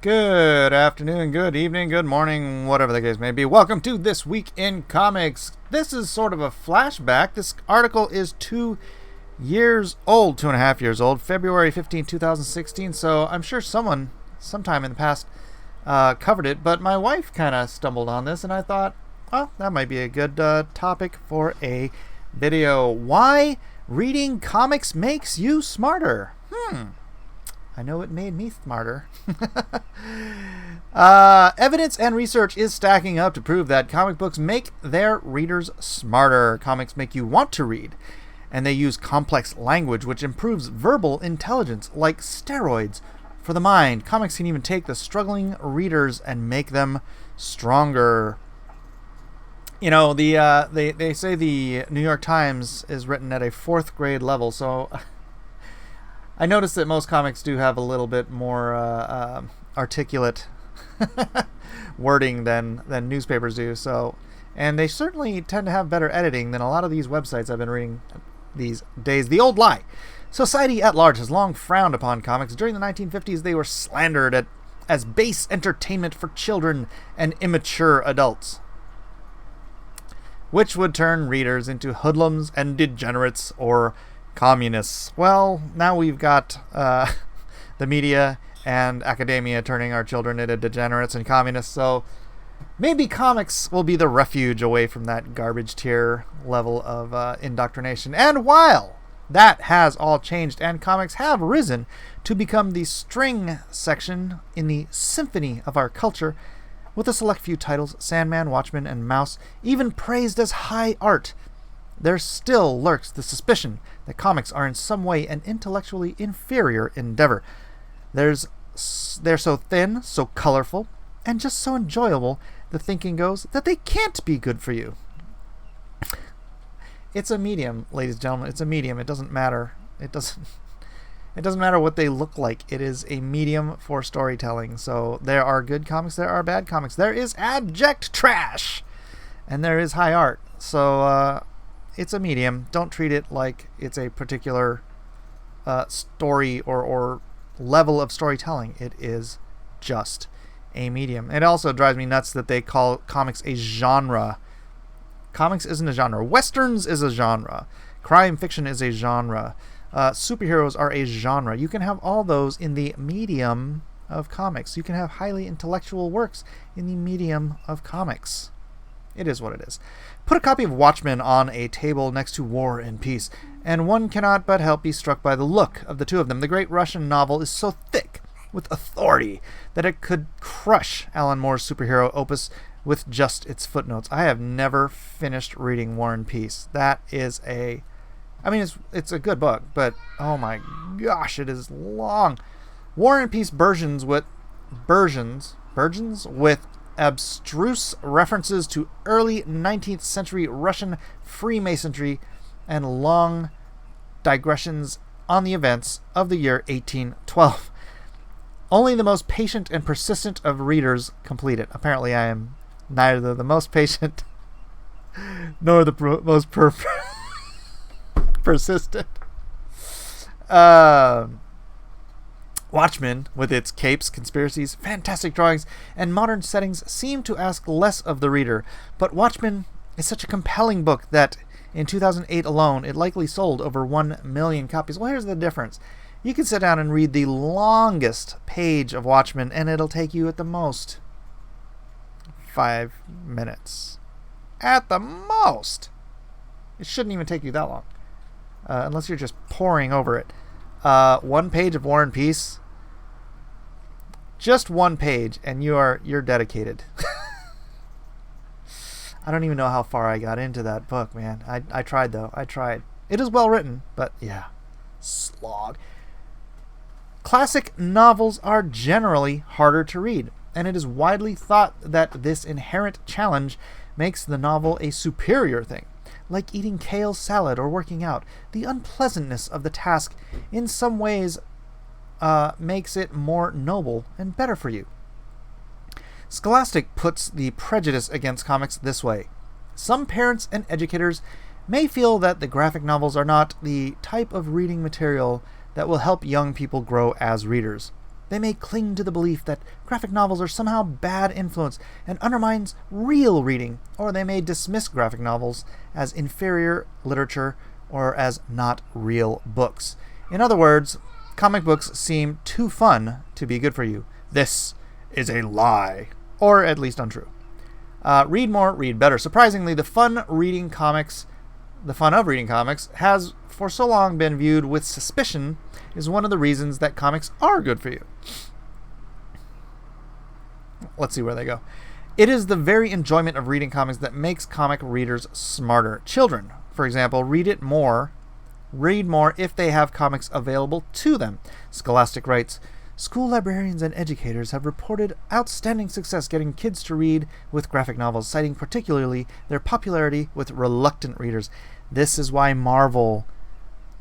Good afternoon, good evening, good morning, whatever the case may be. Welcome to This Week in Comics. This is sort of a flashback. This article is 2.5 years old, February 15, 2016. So I'm sure someone sometime in the past covered it, but my wife kind of stumbled on this, and I thought, well, that might be a good topic for a video. Why reading comics makes you smarter. I know it made me smarter. Evidence and research is stacking up to prove that comic books make their readers smarter. Comics make you want to read, and they use complex language which improves verbal intelligence like steroids for the mind. Comics can even take the struggling readers and make them stronger. You know, they say the New York Times is written at a 4th grade level, so I noticed that most comics do have a little bit more articulate wording than newspapers do. So, and they certainly tend to have better editing than a lot of these websites I've been reading these days. The old lie. Society at large has long frowned upon comics. During the 1950s, they were slandered as base entertainment for children and immature adults, which would turn readers into hoodlums and degenerates or communists. Well, now we've got the media and academia turning our children into degenerates and communists, so maybe comics will be the refuge away from that garbage tier level of indoctrination. And while that has all changed and comics have risen to become the string section in the symphony of our culture, with a select few titles, Sandman, Watchmen, and Mouse, even praised as high art, there still lurks the suspicion that comics are in some way an intellectually inferior endeavor. They're so thin, so colorful, and just so enjoyable, the thinking goes, that they can't be good for you. It's a medium, ladies and gentlemen. It's a medium. It doesn't matter. It doesn't matter what they look like. It is a medium for storytelling. So there are good comics, there are bad comics. There is abject trash, and there is high art. So it's a medium. Don't treat it like it's a particular story or level of storytelling. It is just a medium. It also drives me nuts that they call comics a genre. Comics isn't a genre. Westerns is a genre. Crime fiction is a genre. Superheroes are a genre. You can have all those in the medium of comics. You can have highly intellectual works in the medium of comics. It is what it is. Put a copy of Watchmen on a table next to War and Peace, and one cannot but help be struck by the look of the two of them. The great Russian novel is so thick with authority that it could crush Alan Moore's superhero opus with just its footnotes. I have never finished reading War and Peace. That is it's a good book, but oh my gosh, it is long. War and Peace versions with abstruse references to early 19th century Russian Freemasonry and long digressions on the events of the year 1812. Only the most patient and persistent of readers complete it. Apparently I am neither the most patient nor the most persistent. Watchmen, with its capes, conspiracies, fantastic drawings, and modern settings, seem to ask less of the reader. But Watchmen is such a compelling book that in 2008 alone, it likely sold over 1 million copies. Well, here's the difference. You can sit down and read the longest page of Watchmen, and it'll take you at the most 5 minutes. At the most! It shouldn't even take you that long. Unless you're just poring over it. One page of War and Peace, just one page, and you're dedicated. I don't even know how far I got into that book, man. I tried though. I tried. It is well written, but yeah, slog. Classic novels are generally harder to read, and it is widely thought that this inherent challenge makes the novel a superior thing. Like eating kale salad or working out, the unpleasantness of the task in some ways makes it more noble and better for you. Scholastic puts the prejudice against comics this way. Some parents and educators may feel that the graphic novels are not the type of reading material that will help young people grow as readers. They may cling to the belief that graphic novels are somehow bad influence and undermines real reading, or they may dismiss graphic novels as inferior literature or as not real books. In other words, comic books seem too fun to be good for you. This is a lie, or at least untrue. Read more, read better. Surprisingly, the fun of reading comics has for so long been viewed with suspicion is one of the reasons that comics are good for you. Let's see where they go. It is the very enjoyment of reading comics that makes comic readers smarter. Children, for example, read more if they have comics available to them. Scholastic writes, school librarians and educators have reported outstanding success getting kids to read with graphic novels, citing particularly their popularity with reluctant readers. This is why Marvel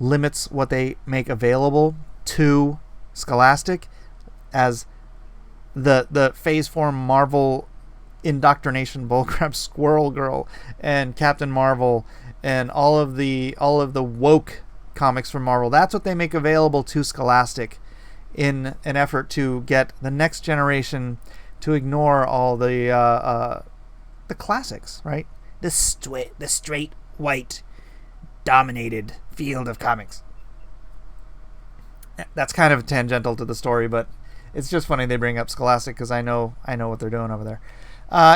limits what they make available to Scholastic, as the Phase 4 Marvel indoctrination bullcrap, Squirrel Girl and Captain Marvel and all of the woke comics from Marvel. That's what they make available to Scholastic in an effort to get the next generation to ignore all the classics, right? The straight white dominated field of comics. That's kind of tangential to the story, but it's just funny they bring up Scholastic because I know what they're doing over there.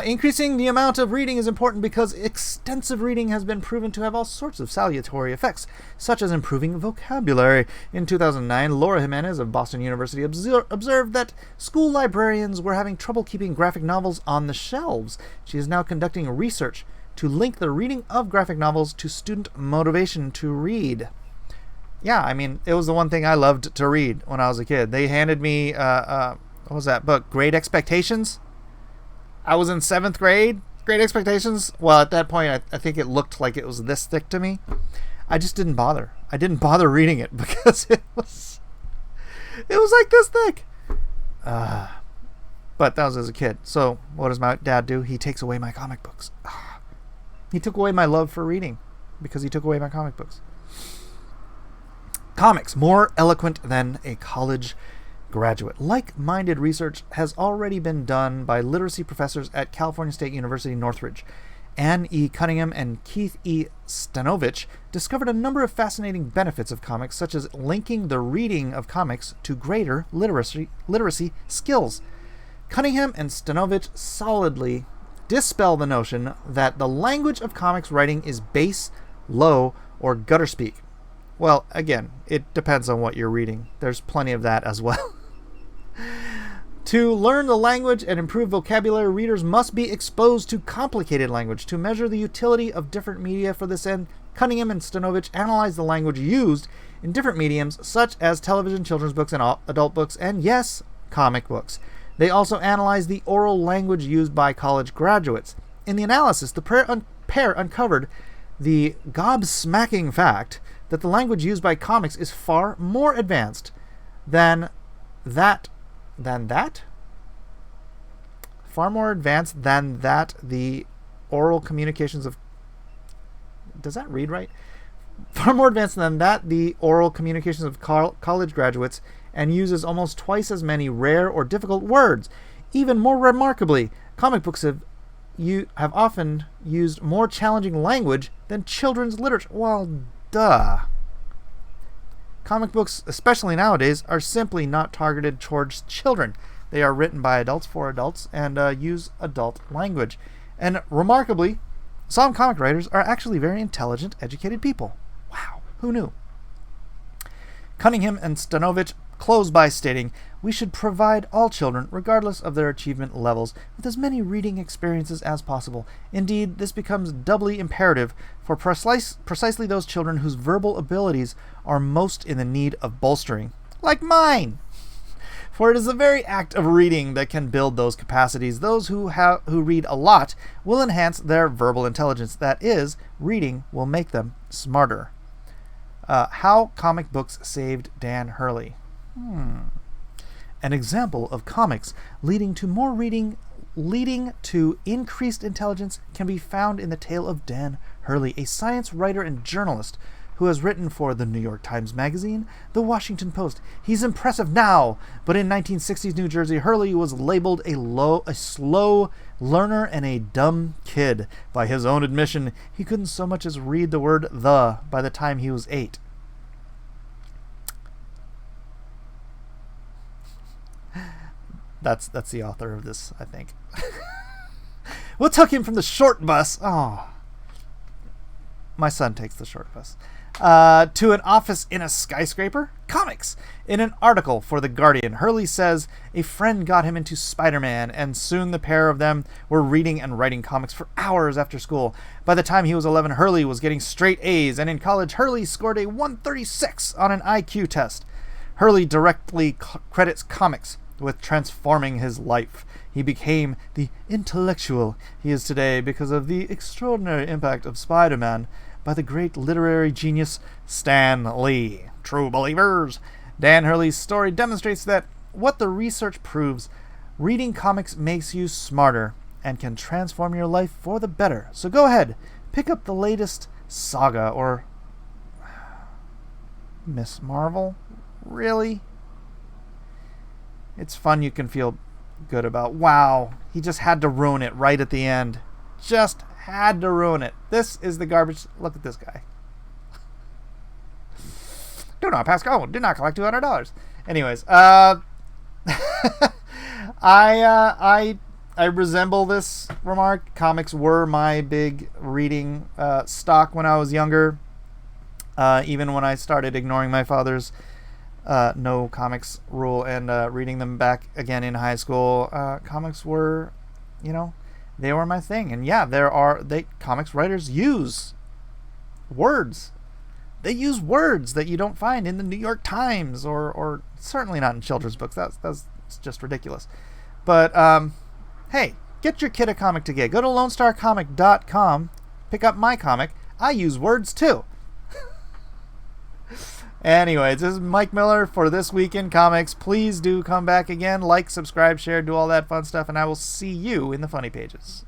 Increasing the amount of reading is important because extensive reading has been proven to have all sorts of salutary effects, such as improving vocabulary. In 2009, Laura Jimenez of Boston University observed that school librarians were having trouble keeping graphic novels on the shelves. She is now conducting research to link the reading of graphic novels to student motivation to read. Yeah, I mean, it was the one thing I loved to read when I was a kid. They handed me, what was that book? Great Expectations? I was in 7th grade. Great Expectations. Well, at that point, I think it looked like it was this thick to me. I just didn't bother. I didn't bother reading it because it was like this thick. But that was as a kid. So what does my dad do? He takes away my comic books. He took away my love for reading because he took away my comic books. Comics, more eloquent than a college graduate. Like-minded research has already been done by literacy professors at California State University, Northridge. Anne E. Cunningham and Keith E. Stanovich discovered a number of fascinating benefits of comics, such as linking the reading of comics to greater literacy skills. Cunningham and Stanovich solidly dispel the notion that the language of comics writing is base, low, or gutter speak. Well, again, it depends on what you're reading. There's plenty of that as well. To learn the language and improve vocabulary, readers must be exposed to complicated language. To measure the utility of different media for this end, Cunningham and Stanovich analyzed the language used in different mediums, such as television, children's books, and adult books, and yes, comic books. They also analyzed the oral language used by college graduates. In the analysis, the pair uncovered the gobsmacking fact that the language used by comics is far more advanced than that. Far more advanced than that the oral communications of... Does that read right? Far more advanced than that the oral communications of college graduates, and uses almost twice as many rare or difficult words. Even more remarkably, comic books have often used more challenging language than children's literature. Well, duh. Comic books, especially nowadays, are simply not targeted towards children. They are written by adults for adults and use adult language. And remarkably, some comic writers are actually very intelligent, educated people. Wow, who knew? Cunningham and Stanovich close by stating, "We should provide all children, regardless of their achievement levels, with as many reading experiences as possible. Indeed, this becomes doubly imperative for precisely those children whose verbal abilities are most in the need of bolstering, like mine. For it is the very act of reading that can build those capacities. Those who read a lot will enhance their verbal intelligence. That is, reading will make them smarter." How comic books saved Dan Hurley. An example of comics leading to more reading, leading to increased intelligence, can be found in the tale of Dan Hurley, a science writer and journalist who has written for the New York Times Magazine, the Washington Post. He's impressive now, but in 1960s New Jersey, Hurley was labeled a slow learner and a dumb kid. By his own admission, he couldn't so much as read the word "the" by the time he was 8. That's the author of this, I think. What took him from the short bus? Oh, my son takes the short bus. To an office in a skyscraper? Comics! In an article for The Guardian, Hurley says a friend got him into Spider-Man, and soon the pair of them were reading and writing comics for hours after school. By the time he was 11, Hurley was getting straight A's, and in college, Hurley scored a 136 on an IQ test. Hurley directly credits comics with transforming his life. He became the intellectual he is today because of the extraordinary impact of Spider-Man by the great literary genius Stan Lee. True believers! Dan Hurley's story demonstrates that what the research proves, reading comics makes you smarter and can transform your life for the better. So go ahead, pick up the latest saga or... Miss Marvel? Really? It's fun you can feel good about. Wow, he just had to ruin it right at the end. Just had to ruin it. This is the garbage. Look at this guy. Do not pass go. Do not collect $200. Anyways, I resemble this remark. Comics were my big reading stock when I was younger. Even when I started ignoring my father's no comics rule and reading them back again in high school, comics were, they were my thing. And yeah, comics writers use words. They use words that you don't find in the New York Times or certainly not in children's books. That's just ridiculous. But hey, get your kid a comic to get. Go to LoneStarComic.com, pick up my comic. I use words too. Anyways, this is Mike Miller for This Week in Comics. Please do come back again. Like, subscribe, share, do all that fun stuff, and I will see you in the funny pages.